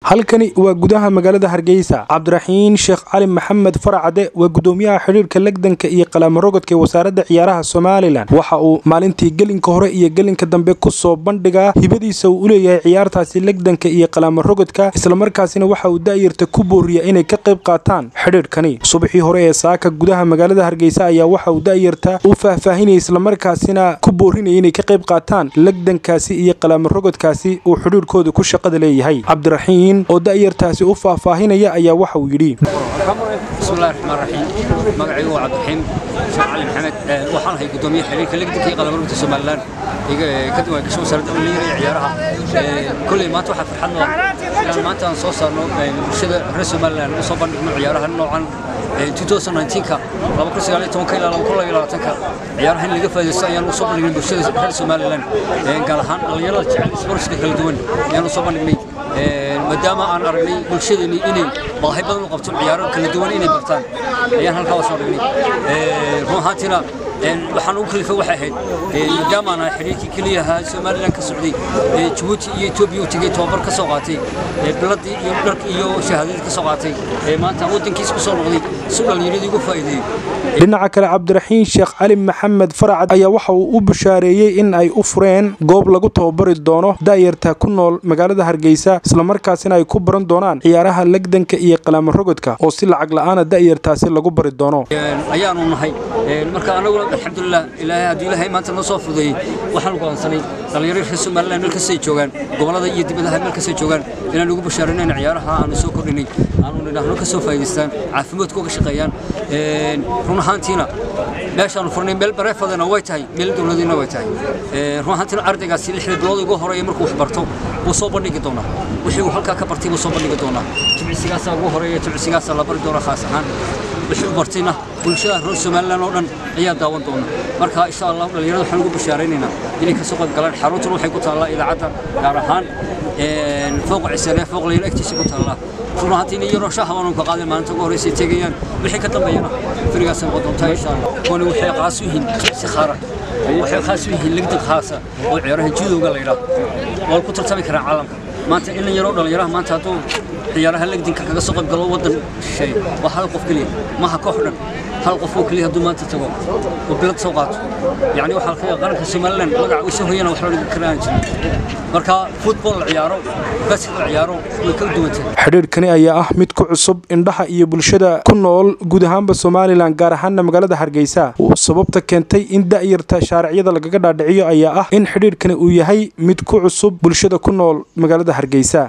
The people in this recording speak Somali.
halkani waa gudaha magaalada Hargeysa. Cabdiraxiin Sheekh Cali Maxamed Faracade waa gudoomiyaha xiriirka lagdanka iyo qalamo rogodka wasaaradda ciyaaraha Soomaaliland. Waxa uu maalintii gelinka hore iyo gelinka dambe ku soo bandhigaa hibadiisa uu leeyahay ciyaartaasi lagdanka iyo qalamo rogodka, isla markaasina waxa uu daayirta ku booriyaa inay ka qayb qaataan xiriirkani. Subaxii hore ee saaka gudaha magaalada Hargeysa ayaa waxa uu daayirta u faahfaahinay isla markaasina ku boorinay inay ka qayb qaataan lagdankaasi iyo qalamo rogodkaasi uu xiriirkooda ku shaqada leeyahay. Cabdiraxiin oo daayirtaasi u faahfaahinaya ayaa waxa uu yiri bismillaahir rahmaanir rahiim magacaygu waa Cabdiraxiin Sheekh Cali Maxamed waxaan ahay gudoomiyaha xiriirka lagdanka iyo qalamo rogodka Soomaaliland kadib waan ka soo saaray ciyaaraha kulli maanta waxa farxad noo maanta aan soo saarno bulshada reer Soomaaliland oo soo bandhigno ciyaaraha noocan 2019 laba kun sagaal iyo tobanka ilaa laba kun iyo labaatanka ciyaaraha in laga faa'iideysto ayaan u soo bandhignay bulshada reer Soomaaliland gaar ahaan dhalinyarada jecel sportska kala duwan ayaan u soo bandhignay maadaama aan aragnay bulshadani inay baahi badan u qabto ciyaaro kala duwan inay bartaan ayaan halkaa soo dhignay ruuxaantina waxaan ugu kalifa waxay ahayd maadaama aan xiriirkii kaliya ahaa Soomaaliland ka socday Djibouti iyo Ethiopia u tagay tababar ka soo qaatay biladii iyo dharka iyo shahaadada ka soo qaatay maanta wadankiisa ku soo noqday si dhalinyaradu ugu faa'iideeyay. dhinaca kale Cabdiraxiin Sheekh Cali Maxamed Faracade ayaa waxa uu u bishaareeyay in ay u fureen goob lagu tababari doono daayirta ku nool magaalada Hargeysa, isla markaasina ay ku baran doonaan ciyaaraha lagdanka iyo qalamo rogodka oo si lacag la'aan daayirtaasi lagu bari doono. ayaanu nahay marka anagu alxamdulillah ilaahay maanta noo soo fudeeyay waxaan go'aansanay dhalinyarada reer Soomaaliland meel kasta ay joogaan gobolada iyo dibadaha meel kasta ay joogaan inaan ugu bishaareynayno ciyaaraha aan soo kordhinay aanu nidhaahno ka soo faa'iideystaan caafimaadkooda shaqeeyaan run ahaantiina meeshaan furnay meel bareefadana way tahay meel dawladina way tahay run ahaantiina ardaygaasi 6 bilood ugu horeeyay markuu wax barto wuu soo bandhigi doonaa wixii uu halka ka bartay wuu soo bandhigi doonaa jimcisigaas ugu horeeyay jimcisigaas la bari doona khaas ahaan wixii bartayna bulshada reer Soomaaliland oo dhan ayaa daawan doona marka insha Allah dhalinyarada waxaan ugu bishaareynayna inay ka soo qayb galaan xaruntu waxay ku taallaa idaacadda gaar ahaan fooq cisare fooq leeyahay agtiisa ku taallaa runaatiin iyo rooshaha waan ka qaaday maanta ugu horeysay tagayaan wixii ka dambeeyana firigaas aan qodontaa insha Allah kooni waxay qaas u yihiin si khara waxay qaas u yihiin lagdan khaasa oo ciyaaraha jidowga la yiraahdo wal ku tartami kara caalamka maanta in yaro dhalinyaraha maanta haduu ciyaaraha lagdanka kaga soo qayb galo wadan shay waxa hal qof kaliya ma ha koox dhan hal qof oo kaliya haduu maanta tago oo bilad soo qaato yani waxa ka qaranka Soomaaliland magac u soo hoyana wax lagu karaan marka football ciyaaro basketball ciyaaro way kala duwan tahay. xiriirkani ayaa ah mid ku cusub indhaha iyo bulshada ku nool guud ahaanba Soomaaliland gaar ahaan magaalada Hargeysa. Sababta keentay in daayirta sharciyada lagaga dhaadhiciyo ayaa ah in xiriirkani uu yahay mid ku cusub bulshada ku nool magaalada Hargeysa.